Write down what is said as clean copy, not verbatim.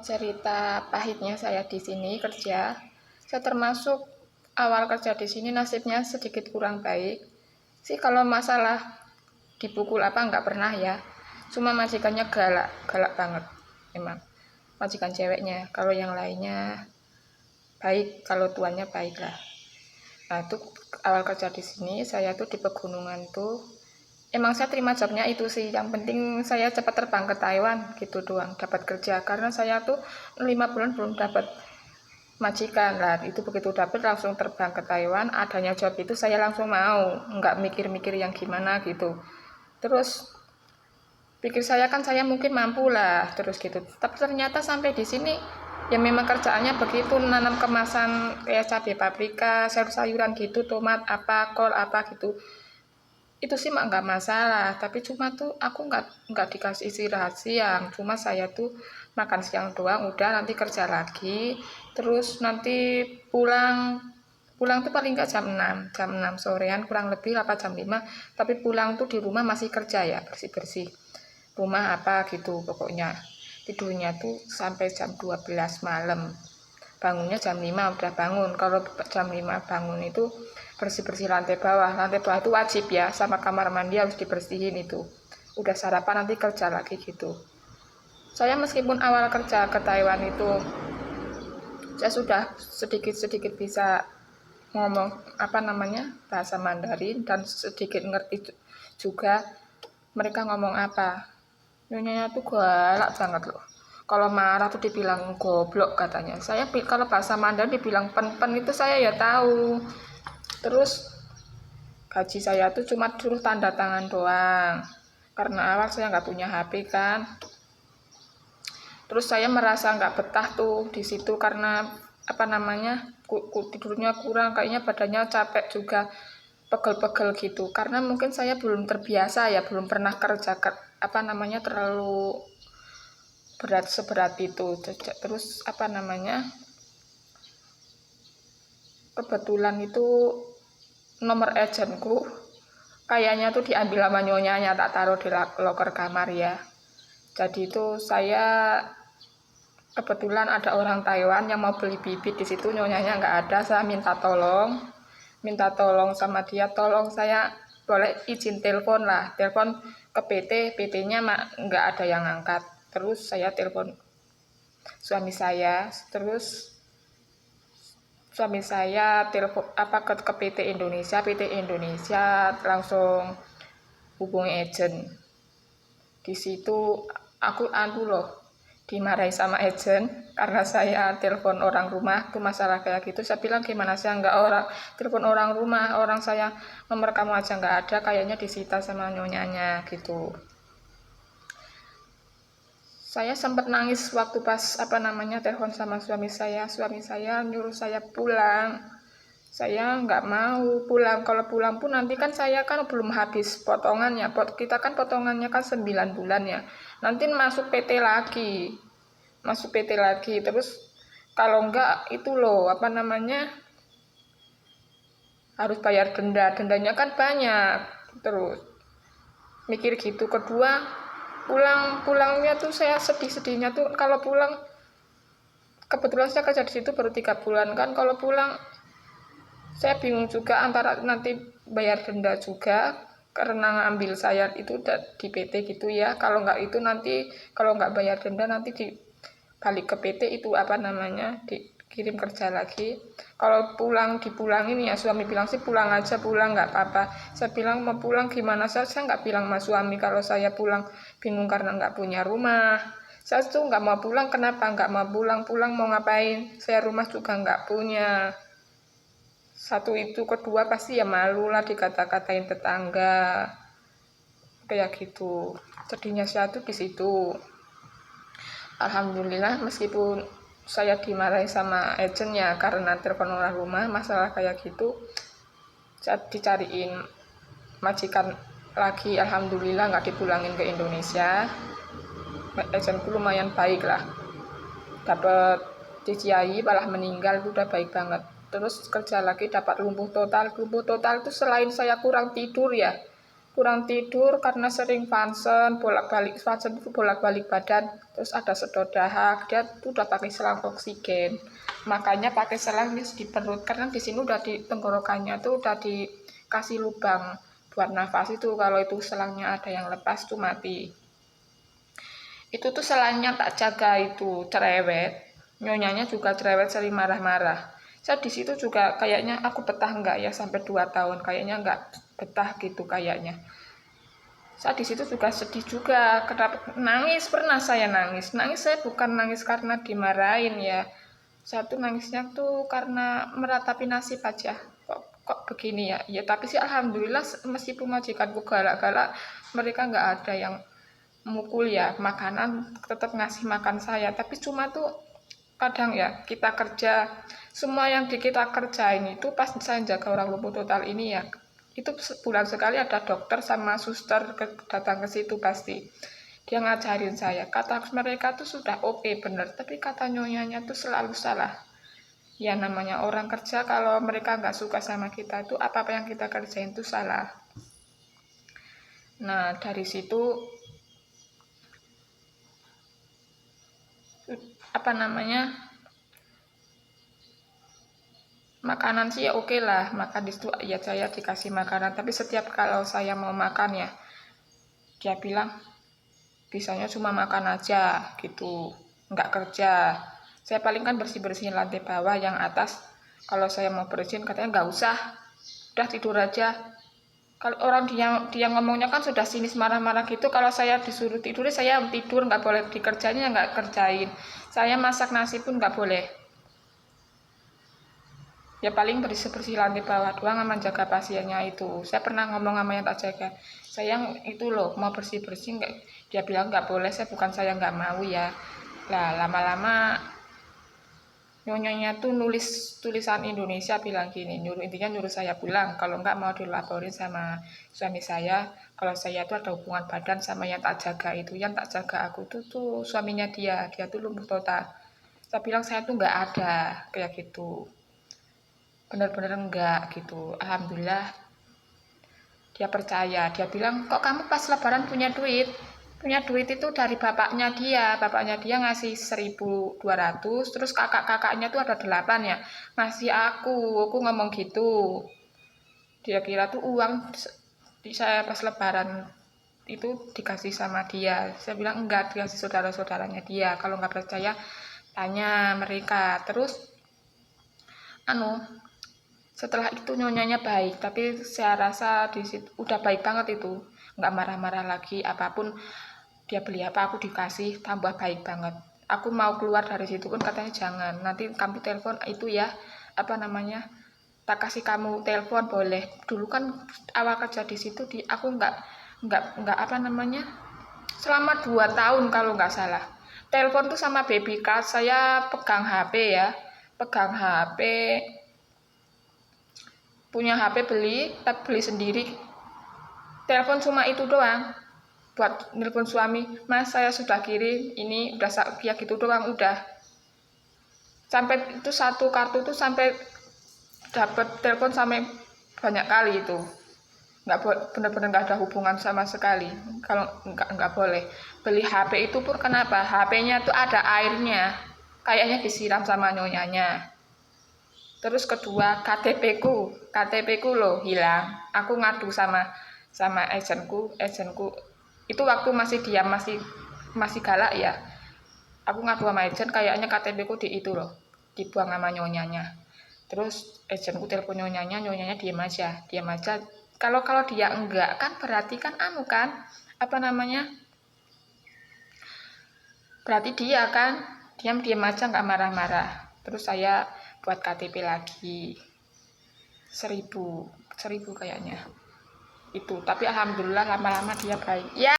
cerita pahitnya saya di sini kerja. Saya termasuk awal kerja di sini nasibnya sedikit kurang baik. Sih kalau masalah dipukul apa nggak pernah ya. Cuma majikannya galak, galak banget. Memang majikan ceweknya. Kalau yang lainnya baik, kalau tuannya baik lah. Nah itu awal kerja di sini saya tuh di pegunungan tuh. Emang saya terima jobnya itu sih, yang penting saya cepat terbang ke Taiwan gitu doang, dapat kerja. Karena saya tuh 5 bulan belum dapat majikan lah, itu begitu dapat langsung terbang ke Taiwan. Adanya job itu saya langsung mau, nggak mikir-mikir yang gimana gitu. Terus pikir saya kan saya mungkin mampu lah, terus gitu. Tapi ternyata sampai di sini ya memang kerjaannya begitu, nanam kemasan kayak cabai paprika, sayur-sayuran gitu, tomat apa, kol apa gitu. Itu sih mak nggak masalah, tapi cuma tuh aku nggak dikasih istirahat siang, cuma saya tuh makan siang doang, udah nanti kerja lagi, terus nanti pulang pulang tuh paling nggak jam 6 sorean kurang lebih apa jam 5, tapi pulang tuh di rumah masih kerja ya, bersih-bersih rumah apa gitu pokoknya. Tidurnya tuh sampai jam 12 malam, bangunnya jam 5 udah bangun. Kalau jam 5 bangun itu bersih-bersih lantai bawah itu wajib ya, sama kamar mandi harus dibersihin itu. Udah sarapan nanti kerja lagi gitu. Saya meskipun awal kerja ke Taiwan itu saya sudah sedikit-sedikit bisa ngomong bahasa Mandarin, dan sedikit ngerti juga mereka ngomong apa. Nyonyanya tuh galak banget loh. Kalau marah tuh dibilang goblok katanya. Saya kalau bahasa Mandarin dibilang pen-pen itu saya ya tahu. Terus gaji saya tuh cuma suruh tanda tangan doang. Karena awal saya nggak punya HP kan. Terus saya merasa nggak betah tuh di situ karena tidurnya kurang, kayaknya badannya capek juga, pegel-pegel gitu. Karena mungkin saya belum terbiasa ya, belum pernah kerja terlalu berat seberat itu. Terus kebetulan itu nomor agentku kayaknya tuh diambil sama nyonyanya, tak taruh di loker kamar ya. Jadi itu saya kebetulan ada orang Taiwan yang mau beli bibit di situ, nyonyanya nggak ada. Saya minta tolong sama dia, tolong saya boleh izin telepon ke PT-nya nggak ada yang angkat. Terus saya telepon suami saya, terus suami saya telepon ke PT Indonesia langsung hubungi agent. Di situ aku dimarahi sama agent karena saya telepon orang rumah tuh masalah kayak gitu. Saya bilang gimana saya nggak telepon orang rumah, orang saya nomor kamu aja nggak ada, kayaknya disita sama nyonyanya gitu. Saya sempat nangis waktu pas telepon sama suami saya nyuruh saya pulang. Saya nggak mau pulang. Kalau pulang pun nanti kan saya kan belum habis potongannya. Kita kan potongannya kan 9 bulan ya. Nanti masuk PT lagi. Terus kalau enggak itu loh harus bayar denda. Dendanya kan banyak. Terus mikir gitu. Kedua, pulangnya tuh saya sedihnya tuh kalau pulang, kebetulan saya kerja di situ baru 3 bulan kan. Kalau pulang saya bingung juga antara nanti bayar denda juga karena ngambil saya itu di PT gitu ya. Kalau nggak itu nanti, kalau nggak bayar denda nanti balik ke PT itu dikirim kerja lagi. Kalau dipulangin ya suami bilang sih pulang aja, pulang nggak apa-apa. Saya bilang mau pulang gimana, saya nggak bilang sama suami kalau saya pulang bingung karena nggak punya rumah. Saya tuh nggak mau pulang. Kenapa nggak mau pulang mau ngapain, saya rumah juga nggak punya. Satu itu, kedua pasti ya malu lah dikata-katain tetangga kayak gitu. Sedihnya saya tuh di situ. Alhamdulillah meskipun saya dimarahi sama agentnya karena telepon orang rumah masalah kayak gitu, saya dicariin majikan lagi. Alhamdulillah nggak dipulangin ke Indonesia. Agentku lumayan baik lah, dapat DJI malah meninggal, itu udah baik banget. Terus kerja lagi dapat lumpuh total itu selain saya kurang tidur ya, kurang tidur karena sering fansen, bolak-balik fansen itu bolak-balik badan, terus ada sedot dahak, dia tuh udah pakai selang oksigen, makanya pakai selang di perut karena di sini udah di tenggorokannya tuh udah dikasih lubang buat nafas itu, kalau itu selangnya ada yang lepas tuh mati. Itu tuh selangnya tak jaga itu cerewet, nyonyanya juga cerewet, sering marah-marah. Saya di situ juga kayaknya aku betah enggak ya sampai 2 tahun, kayaknya enggak betah gitu kayaknya. Saya di situ juga sedih juga, kenapa nangis, pernah saya nangis. Nangis saya bukan nangis karena dimarahin ya. Saya tuh nangisnya tuh karena meratapi nasib aja. Kok begini ya? Ya tapi sih alhamdulillah meskipun majikanku galak-galak, mereka nggak ada yang mukul ya, makanan tetap ngasih makan saya. Tapi cuma tuh kadang ya kita kerja, semua yang kita kerjain itu pas saya jaga orang lumpuh total ini ya, itu sebulan sekali ada dokter sama suster datang ke situ pasti. Dia ngajarin saya, kata mereka tuh sudah oke bener, tapi kata nyonyanya tuh selalu salah. Ya namanya orang kerja, kalau mereka nggak suka sama kita tuh apa-apa yang kita kerjain tuh salah. Nah dari situ apa namanya, makanan sih ya oke lah, makan di situ ya saya dikasih makanan, tapi setiap kalau saya mau makan ya dia bilang bisanya cuma makan aja gitu, nggak kerja. Saya paling kan bersih-bersihin lantai bawah, yang atas kalau saya mau bersihin katanya nggak usah, udah tidur aja. Kalau orang dia ngomongnya kan sudah sinis marah-marah gitu, kalau saya disuruh tidur saya tidur, nggak boleh dikerjainnya nggak kerjain. Saya masak nasi pun nggak boleh. Ya paling bersih-bersih lantai bawah doang sama jaga pasiennya itu. Saya pernah ngomong sama yang tak jaga, sayang itu loh mau bersih-bersih nggak? Dia bilang nggak boleh, bukan saya nggak mau ya. Lah lama-lama nyonyanya tuh nulis tulisan Indonesia bilang gini, intinya nyuruh saya pulang, kalau nggak mau dilaporin sama suami saya, kalau saya tuh ada hubungan badan sama yang tak jaga itu. Yang tak jaga aku tuh suaminya dia tuh lumpuh total. Saya bilang saya tuh nggak ada kayak gitu, bener-bener enggak gitu. Alhamdulillah dia percaya, dia bilang kok kamu pas lebaran punya duit itu dari bapaknya dia ngasih 1.200, terus kakak-kakaknya tuh ada 8 ya ngasih aku ngomong gitu, dia kira tuh uang saya pas lebaran itu dikasih sama dia. Saya bilang enggak, dikasih saudara-saudaranya dia, kalau nggak percaya tanya mereka. Terus setelah itu nyonyanya baik, tapi saya rasa di situ udah baik banget itu, nggak marah-marah lagi, apapun dia beli apa aku dikasih, tambah baik banget. Aku mau keluar dari situ pun katanya jangan, nanti kamu telepon itu ya, apa namanya, tak kasih kamu telepon boleh. Dulu kan awal kerja di situ aku nggak apa namanya, selama 2 tahun kalau nggak salah. Telepon tuh sama baby card, saya pegang HP ya, pegang HP, punya HP beli, tapi beli sendiri. Telepon cuma itu doang. Buat nelpon suami, mas saya sudah kirim, ini udah ya gitu doang udah. Sampai itu satu kartu tuh sampai dapat telepon sampai banyak kali itu. Benar-benar nggak ada hubungan sama sekali. Kalau nggak boleh. Beli HP itu pun kenapa? HP-nya tuh ada airnya. Kayaknya disiram sama nyonyanya. Terus kedua KTP ku loh hilang. Aku ngadu sama agentku itu waktu dia masih galak ya. Aku ngadu sama agent, kayaknya KTP ku itu loh dibuang sama nyonyanya. Terus agentku telepon nyonyanya diam aja. Kalau dia enggak kan berarti kan kan apa namanya? Berarti dia kan diam aja nggak marah-marah. Terus saya buat KTP lagi 1.000 kayaknya itu, tapi alhamdulillah lama-lama dia baik ya.